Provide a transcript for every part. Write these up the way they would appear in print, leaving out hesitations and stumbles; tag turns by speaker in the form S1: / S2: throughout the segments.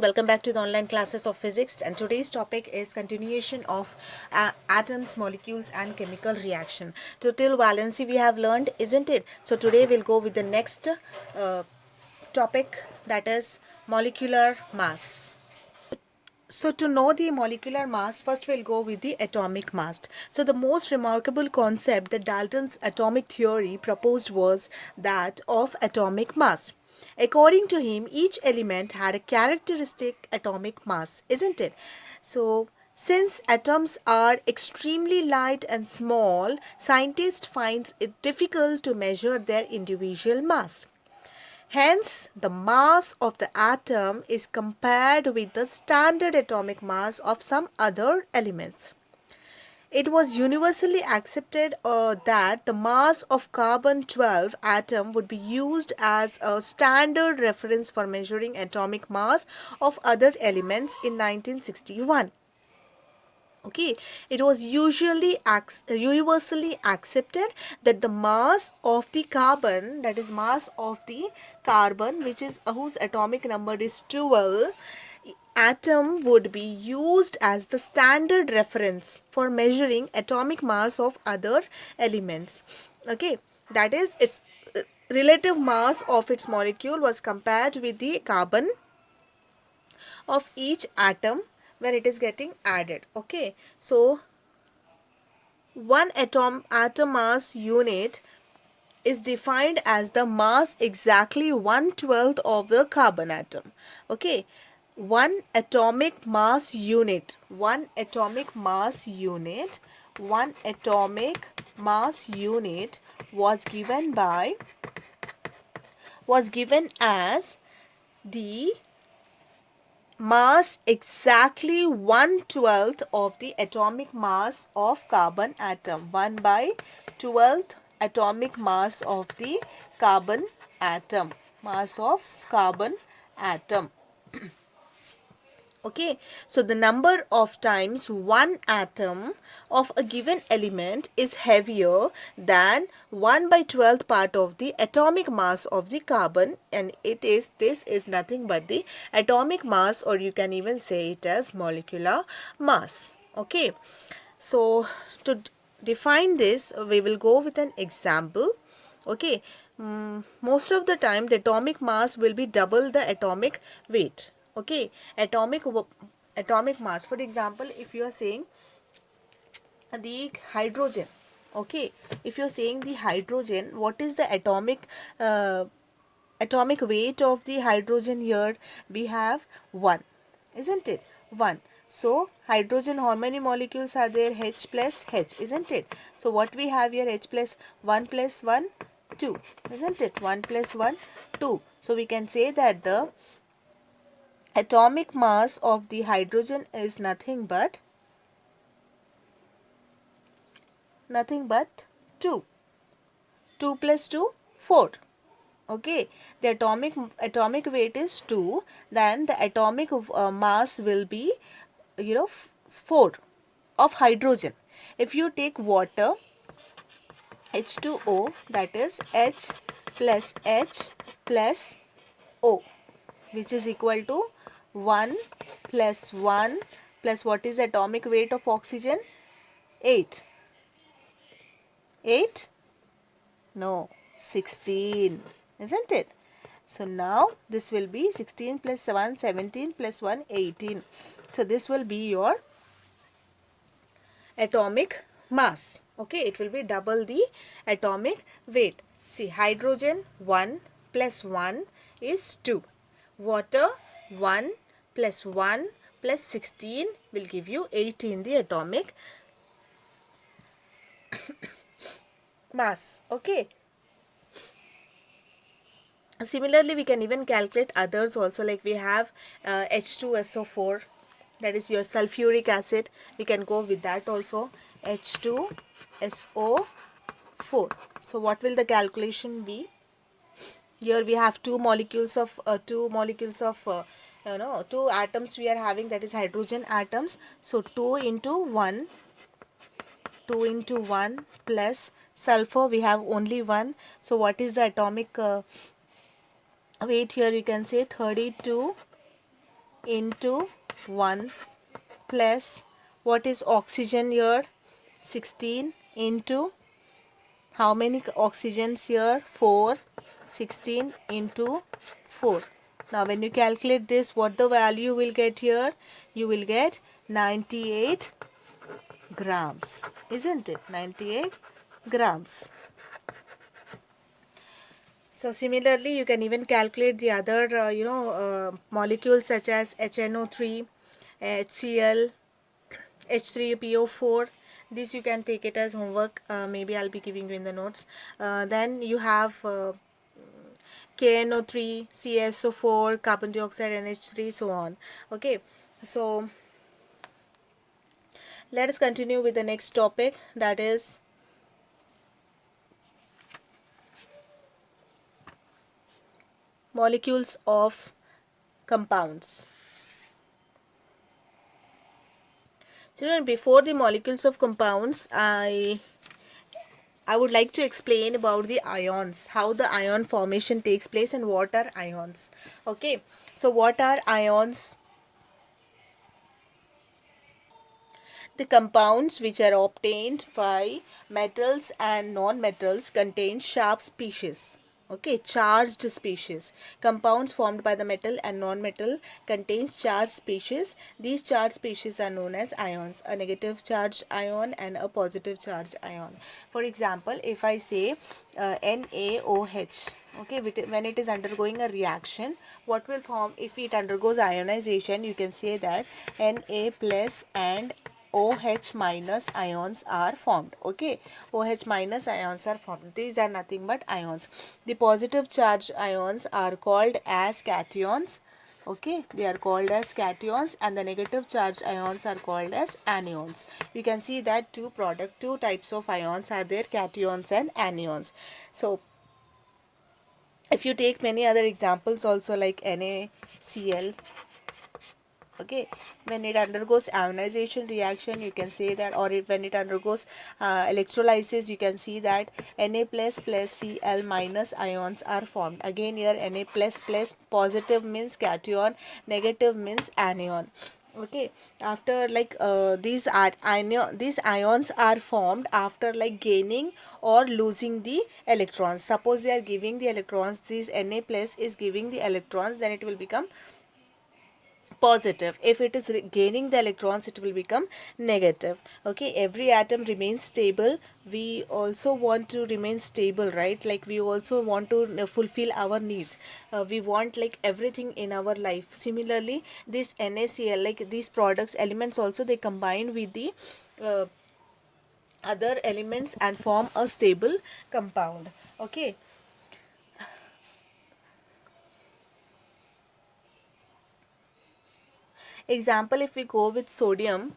S1: Welcome back to the online classes of physics, and today's topic is continuation of atoms, molecules and chemical reaction. So till valency we have learned, isn't it? So today we'll go with the next topic, that is molecular mass. So to know the molecular mass, first we'll go with the atomic mass. So the most remarkable concept that Dalton's atomic theory proposed was that of atomic mass. According to him, each element had a characteristic atomic mass, isn't it? So since atoms are extremely light and small, scientists find it difficult to measure their individual mass. Hence, the mass of the atom is compared with the standard atomic mass of some other elements. It was universally accepted that the mass of carbon 12 atom would be used as a standard reference for measuring atomic mass of other elements in 1961. Okay, it was universally accepted that the mass of the carbon, that is mass of the carbon, which is whose atomic number is 12, atom would be used as the standard reference for measuring atomic mass of other elements. Okay, that is its relative mass of its molecule was compared with the carbon of each atom when it is getting added. Okay, so one atom mass unit is defined as the mass exactly 1/12 of the carbon atom. Okay, one atomic mass unit, one atomic mass unit, one atomic mass unit was given as the mass exactly 1/12 of the atomic mass of carbon atom. 1 by 12th atomic mass of the carbon atom. Mass of carbon atom. Okay, so the number of times one atom of a given element is heavier than 1 by 12th part of the atomic mass of the carbon, and this is nothing but the atomic mass, or you can even say it as molecular mass. Okay, so to define this, we will go with an example. Okay, most of the time the atomic mass will be double the atomic weight. Okay, atomic mass, for example, if you are saying the hydrogen, okay, if you are saying the hydrogen, what is the atomic weight of the hydrogen here? We have 1, isn't it? 1. So hydrogen, how many molecules are there? H plus H, isn't it? So what we have here? H plus 1 plus 1, 2, isn't it? 1 plus 1, 2. So we can say that the atomic mass of the hydrogen is nothing but 2. 2 plus 2, 4. Okay, the atomic weight is 2, then the atomic mass will be 4 of hydrogen. If you take water, H2O, that is H plus O, which is equal to 1 plus 1 plus, what is the atomic weight of oxygen? 8. 8? No, 16, isn't it? So now this will be 16 plus 7, 17 plus 1, 18. So this will be your atomic mass. Okay, it will be double the atomic weight. See, hydrogen 1 plus 1 is 2. Water 1 plus 1 plus 16 will give you 18, the atomic mass. Okay. Similarly, we can even calculate others also, like we have H2SO4, that is your sulfuric acid. We can go with that also, H2SO4. So what will the calculation be? Here we have two molecules of two atoms we are having, that is hydrogen atoms. So 2 into 1 plus sulfur, we have only 1. So what is the atomic weight here? You can say 32 into 1 plus what is oxygen here, 16 into how many oxygens here, 4, 16 into 4. Now when you calculate this, what the value you will get here, you will get 98 grams, isn't it? 98 grams. So similarly, you can even calculate the other, molecules such as HNO3, HCl, H3PO4. This you can take it as homework. Maybe I'll be giving you in the notes. Then you have KNO3, CSO4, carbon dioxide, NH3, so on. Okay, so let us continue with the next topic, that is molecules of compounds. Children, before the molecules of compounds, I would like to explain about the ions, how the ion formation takes place and what are ions. Okay, so what are ions? The compounds which are obtained by metals and non-metals contain sharp species. Okay, charged species. Compounds formed by the metal and non-metal contains charged species. These charged species are known as ions, a negative charged ion and a positive charged ion. For example, if I say NaOH, okay, when it is undergoing a reaction, what will form if it undergoes ionization? You can say that Na plus and OH minus ions are formed. Okay, OH minus ions are formed. These are nothing but ions. The positive charged ions are called as cations. Okay, they are called as cations, and the negative charged ions are called as anions. You can see that two types of ions are there, cations and anions. So if you take many other examples also like NaCl, okay, when it undergoes ionization reaction, you can say that, or when it undergoes electrolysis, you can see that Na plus plus Cl minus ions are formed. Again here Na plus plus, positive means cation, negative means anion. Okay, after like these ions are formed after like gaining or losing the electrons. Suppose they are giving the electrons, this Na plus is giving the electrons, then it will become positive. If it is gaining the electrons, it will become negative. Okay, every atom remains stable. We also want to remain stable, right? Like we also want to fulfill our needs. We want like everything in our life. Similarly, this NaCl, like these products, elements also, they combine with the uh, other elements and form a stable compound. Okay, example, if we go with sodium,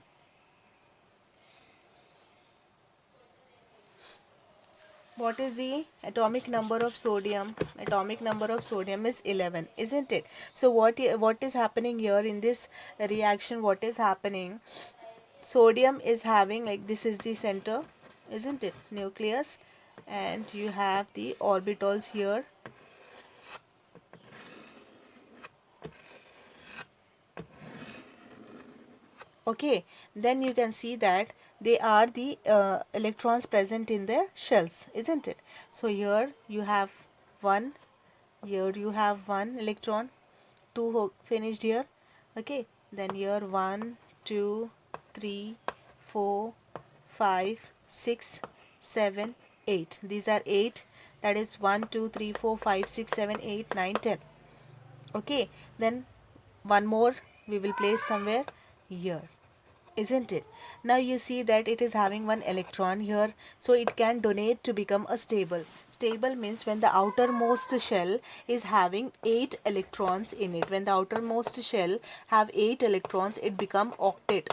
S1: what is the atomic number of sodium? Atomic number of sodium is 11, isn't it? So what is happening here in this reaction? What is happening? Sodium is having, like, this is the center, isn't it? Nucleus, and you have the orbitals here. Okay, then you can see that they are the electrons present in their shells, isn't it? So here you have one, here you have one electron, two finished here. Okay, then here 1, 2, 3, 4, 5, 6, 7, 8. These are 8. That is 1, 2, 3, 4, 5, 6, 7, 8, 9, 10. Okay, then one more we will place somewhere here, isn't it? Now you see that it is having one electron here, so it can donate to become a stable. Stable means when the outermost shell is having 8 electrons in it. When the outermost shell have 8 electrons, it become octet.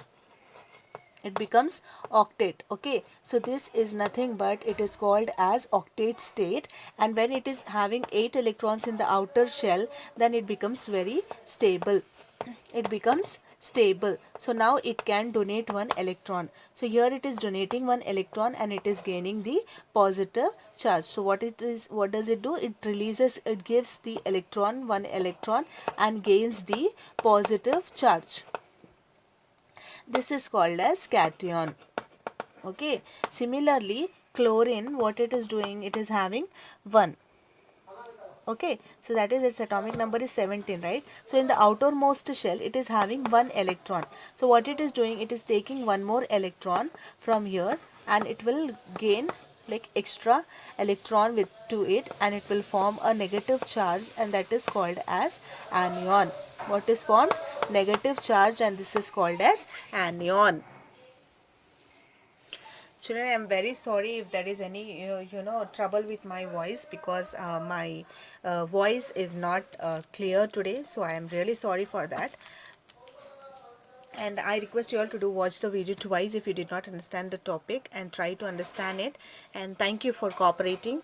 S1: It becomes octet. Okay, so this is nothing but it is called as octet state, and when it is having 8 electrons in the outer shell, then it becomes very stable. It becomes stable. So now it can donate one electron. So here it is donating one electron and it is gaining the positive charge. So what does it do? It gives the electron one electron and gains the positive charge. This is called as cation. Okay. Similarly, chlorine, what it is doing, it is having 1. Okay, so that is its atomic number is 17, right? So in the outermost shell it is having 1 electron. So what it is doing, it is taking one more electron from here and it will gain like extra electron with to it, and it will form a negative charge, and that is called as anion. What is formed? Negative charge, and this is called as anion. Children, I am very sorry if there is any trouble with my voice, because my voice is not clear today, so I am really sorry for that. And I request you all to do watch the video twice if you did not understand the topic, and try to understand it. And thank you for cooperating.